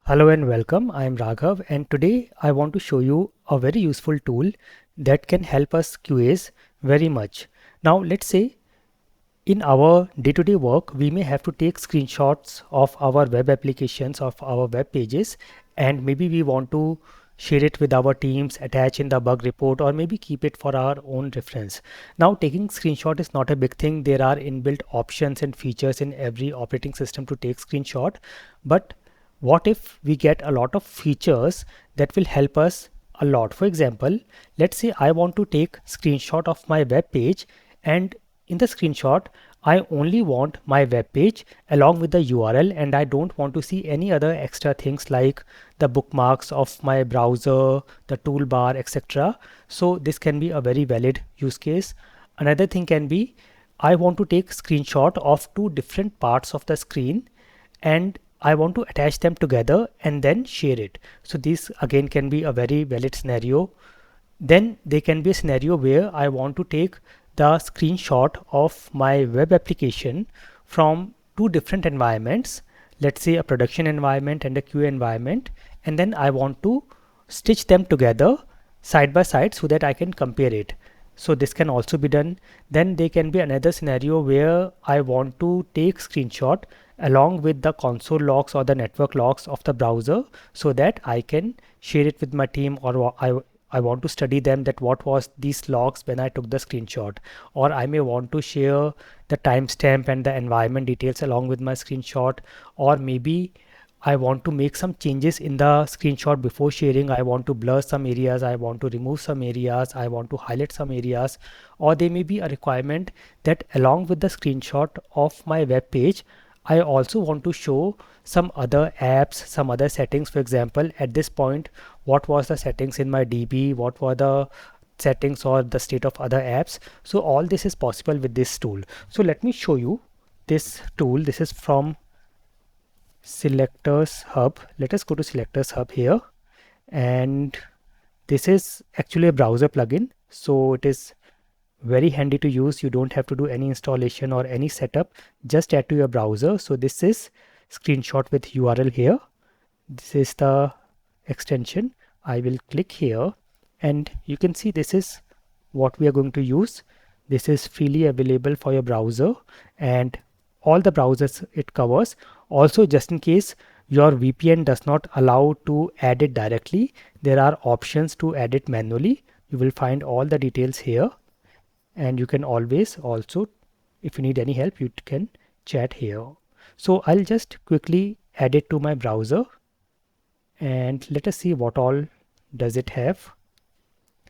Hello and welcome. I am Raghav and today I want to show you a very useful tool that can help us QAs very much. Now let's say in our day-to-day work we may have to take screenshots of our web applications, of our web pages, and maybe we want to share it with our teams, attach in the bug report, or maybe keep it for our own reference. Now taking screenshot is not a big thing. There are inbuilt options and features in every operating system to take screenshot, but what if we get a lot of features that will help us a lot? For example, let's say I want to take screenshot of my web page, and in the screenshot I only want my web page along with the URL, and I don't want to see any other extra things like the bookmarks of my browser, the toolbar, etc. So this can be a very valid use case. Another thing can be I want to take screenshot of two different parts of the screen and I want to attach them together and then share it. So this again can be a very valid scenario. Then there can be a scenario where I want to take the screenshot of my web application from two different environments, let's say a production environment and a QA environment, and then I want to stitch them together side by side so that I can compare it. So this can also be done. Then there can be another scenario where I want to take screenshot along with the console logs or the network logs of the browser so that I can share it with my team, or I want to study them, that what was these logs when I took the screenshot, or I may want to share the timestamp and the environment details along with my screenshot, or maybe I want to make some changes in the screenshot before sharing. I want to blur some areas, I want to remove some areas, I want to highlight some areas, or there may be a requirement that along with the screenshot of my web page, I also want to show some other apps, some other settings. For example, at this point, what was the settings in my DB, what were the settings or the state of other apps. So all this is possible with this tool. So let me show you this tool. This is from Selectors Hub. Let us go to Selectors Hub here, and this is actually a browser plugin, so it is very handy to use. You don't have to do any installation or any setup, just add to your browser. So this is screenshot with URL here. This is the extension. I will click here and you can see this is what we are going to use. This is freely available for your browser and all the browsers it covers. Also, just in case your VPN does not allow to add it directly, there are options to add it manually. You will find all the details here, and you can always also, if you need any help, you can chat here. So I'll just quickly add it to my browser and let us see what all does it have.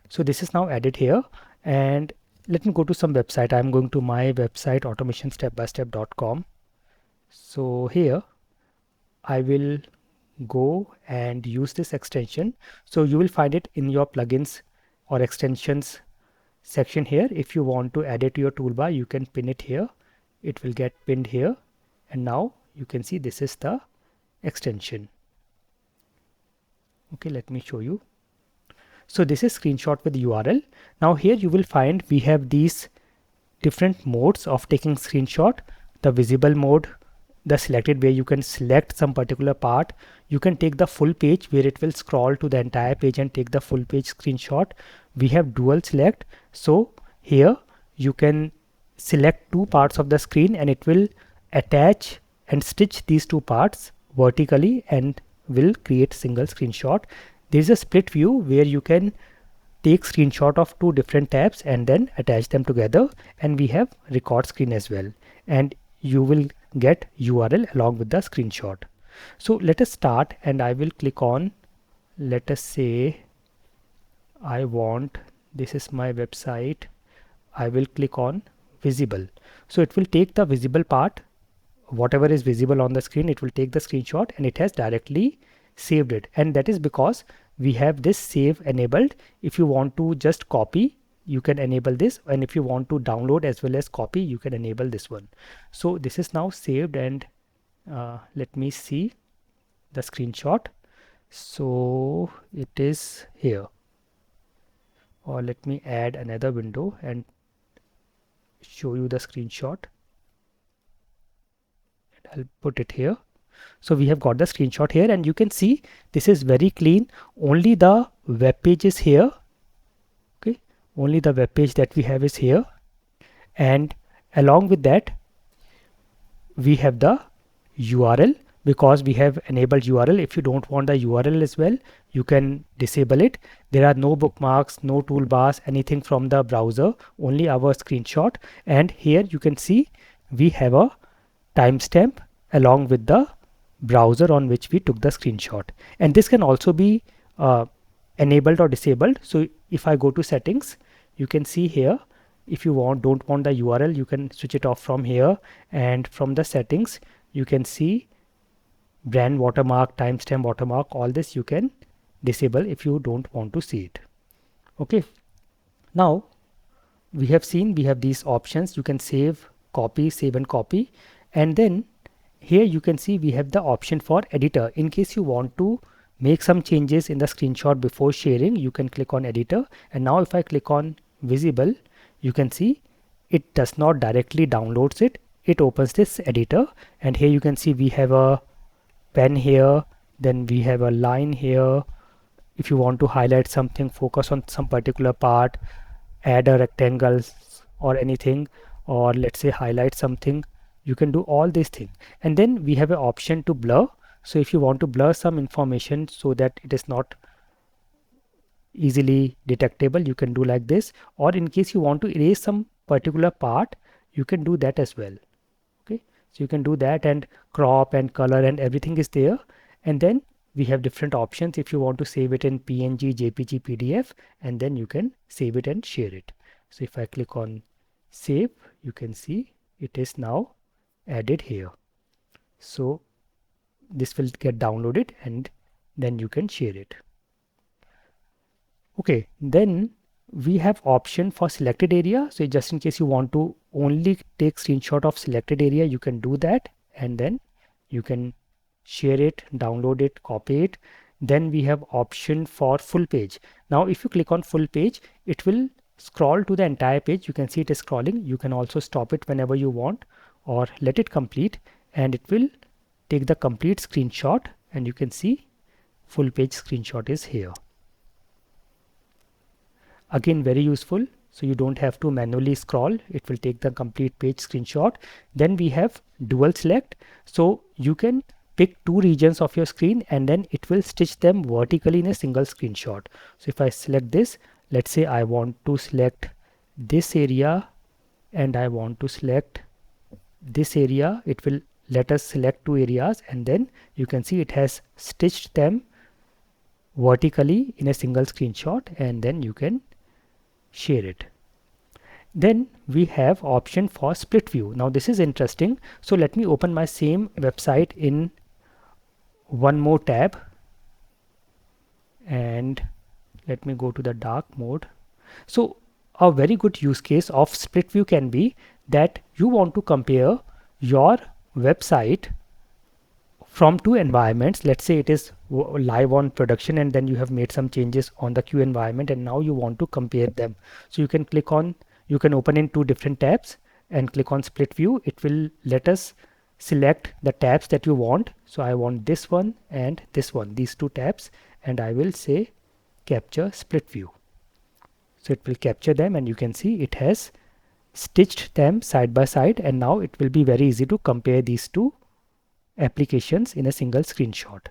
So this is now added here, and let me go to some website. I'm going to my website automationstepbystep.com. So here I will go and use this extension. So you will find it in your plugins or extensions section here. If you want to add it to your toolbar, you can pin it here. It will get pinned here, and now you can see this is the extension. Okay, let me show you. So this is screenshot with URL. Now here you will find we have these different modes of taking screenshot. The visible mode, the selected, where you can select some particular part. You can take the full page where it will scroll to the entire page and take the full page screenshot. We have dual select. So here you can select two parts of the screen and it will attach and stitch these two parts vertically and will create single screenshot. There is a split view where you can take screenshot of two different tabs and then attach them together, and we have record screen as well, and you will get URL along with the screenshot. So let us start, and I will click on, let us say I want, this is my website, I will click on visible. So it will take the visible part, whatever is visible on the screen, it will take the screenshot and it has directly saved it, and that is because we have this save enabled. If you want to just copy, you can enable this, and if you want to download as well as copy, you can enable this one. So this is now saved, and let me see the screenshot. So it is here, or let me add another window and show you the screenshot. I'll put it here. So we have got the screenshot here, and you can see this is very clean. Only the web page is here. Okay, only the web page that we have is here, and along with that we have the URL. Because we have enabled URL, if you don't want the URL as well, you can disable it. There are no bookmarks, no toolbars, anything from the browser, only our screenshot. And here you can see we have a timestamp along with the browser on which we took the screenshot. And this can also be enabled or disabled. So if I go to settings, you can see here, if you don't want the URL, you can switch it off from here, and from the settings you can see brand watermark, timestamp watermark, all this you can disable if you don't want to see it. Okay, now we have seen we have these options. You can save, copy, save and copy, and then here you can see we have the option for editor. In case you want to make some changes in the screenshot before sharing, you can click on editor. And now if I click on visible, you can see it does not directly downloads it, it opens this editor. And here you can see we have a pen here, then we have a line here. If you want to highlight something, focus on some particular part, add a rectangle or anything, or let's say highlight something, you can do all these things. And then we have an option to blur. So if you want to blur some information so that it is not easily detectable, you can do like this. Or in case you want to erase some particular part, you can do that as well. Okay, so you can do that, and crop and color and everything is there. And then we have different options if you want to save it in PNG, JPG, PDF, and then you can save it and share it. So if I click on save, you can see it is now added here. So this will get downloaded and then you can share it. Okay, then we have option for selected area. So just in case you want to only take screenshot of selected area, you can do that, and then you can share it, download it, copy it. Then we have option for full page. Now if you click on full page, it will scroll to the entire page. You can see it is scrolling. You can also stop it whenever you want or let it complete, and it will take the complete screenshot, and you can see full page screenshot is here. Again, very useful. So you don't have to manually scroll, it will take the complete page screenshot. Then we have dual select. So you can pick two regions of your screen and then it will stitch them vertically in a single screenshot. So if I select this, let's say I want to select this area and I want to select this area, it will let us select two areas, and then you can see it has stitched them vertically in a single screenshot, and then you can share it. Then we have option for split view. Now this is interesting. So let me open my same website in one more tab, and let me go to the dark mode. So a very good use case of split view can be that you want to compare your website from two environments. Let's say it is live on production and then you have made some changes on the queue environment, and now you want to compare them. So you can click on, you can open in two different tabs and click on split view. It will let us select the tabs that you want. So I want this one and this one, these two tabs, and I will say capture split view. So it will capture them, and you can see it has stitched them side by side, and now it will be very easy to compare these two applications in a single screenshot.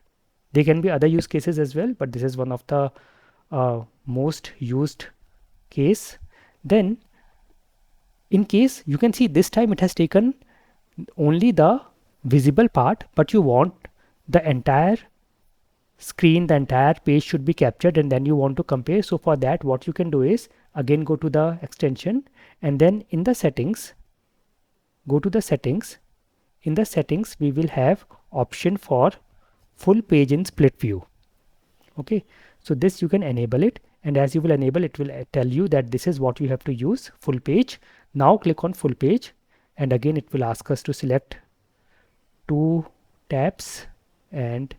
There can be other use cases as well, but this is one of the most used case. Then in case you can see this time it has taken only the visible part, but you want the entire screen, the entire page should be captured, and then you want to compare. So for that, what you can do is again go to the extension, and then in the settings, go to the settings. In the settings we will have option for full page in split view. Okay, so this you can enable it, and as you will enable, it will tell you that this is what you have to use, full page. Now click on full page, and again it will ask us to select two tabs, and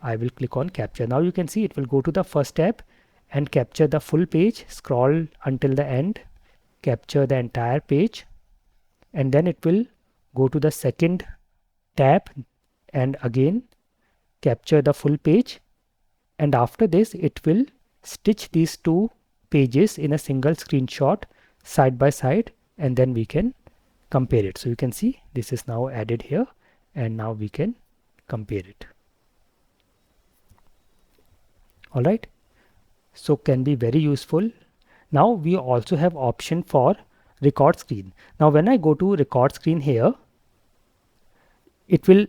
I will click on capture. Now you can see it will go to the first tab and capture the full page, scroll until the end, capture the entire page, and then it will go to the second tab and again capture the full page, and after this it will stitch these two pages in a single screenshot side by side, and then we can compare it. So you can see this is now added here, and now we can compare it. All right, so can be very useful. Now we also have option for record screen. Now when I go to record screen here, it will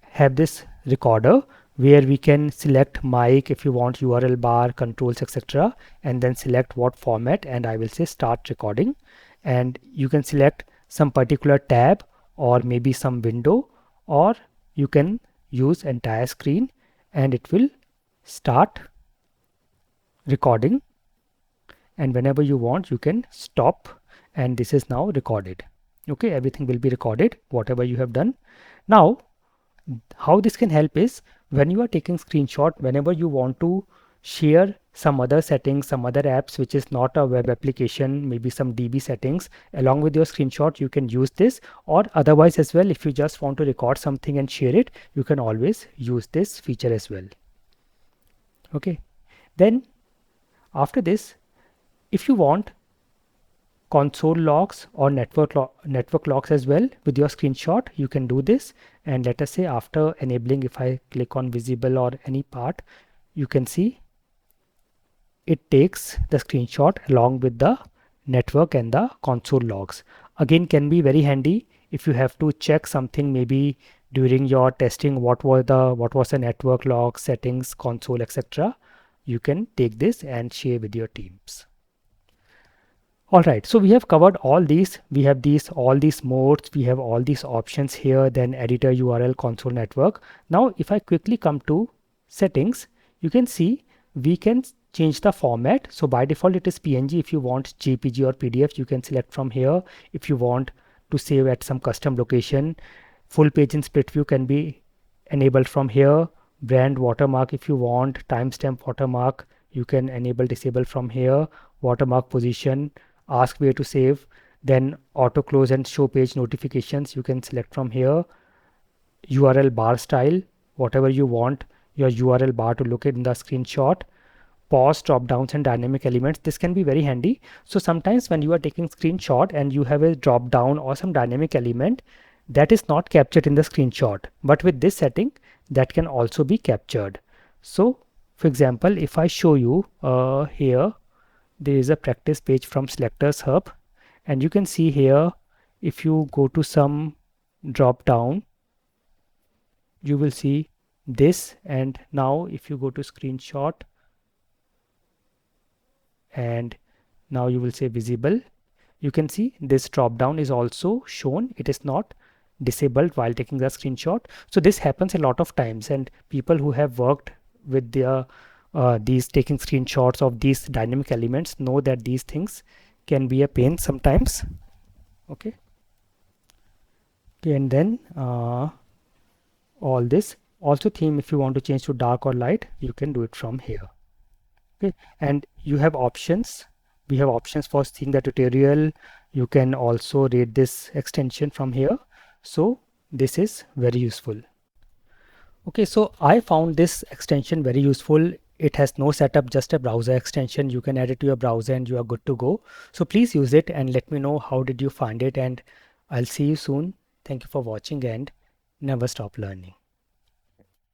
have this recorder where we can select mic, if you want URL bar, controls, etc., and then select what format, and I will say start recording, and you can select some particular tab or maybe some window, or you can use entire screen and it will start recording, and whenever you want you can stop, and this is now recorded. Okay, everything will be recorded whatever you have done. Now how this can help is when you are taking screenshot, whenever you want to share some other settings, some other apps which is not a web application, maybe some DB settings along with your screenshot, you can use this, or otherwise as well, if you just want to record something and share it, you can always use this feature as well. Okay, then after this, if you want console logs or network logs as well with your screenshot, you can do this. And let us say after enabling, if I click on visible or any part, you can see it takes the screenshot along with the network and the console logs. Again, can be very handy if you have to check something maybe during your testing, what was the network log, settings, console, etc. You can take this and share with your teams. Alright, so we have covered all these. We have all these modes, we have all these options here, then editor, URL, console, network. Now if I quickly come to settings, you can see we can change the format. So by default it is PNG. If you want JPG or PDF, you can select from here. If you want to save at some custom location, full page in split view can be enabled from here. Brand watermark, if you want timestamp watermark, you can enable disable from here. Watermark position, ask where to save, then auto close and show page notifications, you can select from here. URL bar style, whatever you want your URL bar to look at in the screenshot. Pause, drop downs and dynamic elements, this can be very handy. So sometimes when you are taking screenshot and you have a drop down or some dynamic element that is not captured in the screenshot, but with this setting that can also be captured. So for example, if I show you here, there is a practice page from selectors hub, and you can see here if you go to some drop down you will see this, and now if you go to screenshot and now you will say visible, you can see this drop down is also shown, it is not disabled while taking the screenshot. So this happens a lot of times, and people who have worked with their these taking screenshots of these dynamic elements know that these things can be a pain sometimes. Okay, and then all this also theme, if you want to change to dark or light, you can do it from here. Okay, and you have options. We have options for seeing the tutorial. You can also rate this extension from here. So this is very useful. Okay, so I found this extension very useful. It has no setup, just a browser extension. You can add it to your browser and you are good to go. So please use it and let me know how did you find it, and I'll see you soon. Thank you for watching and never stop learning.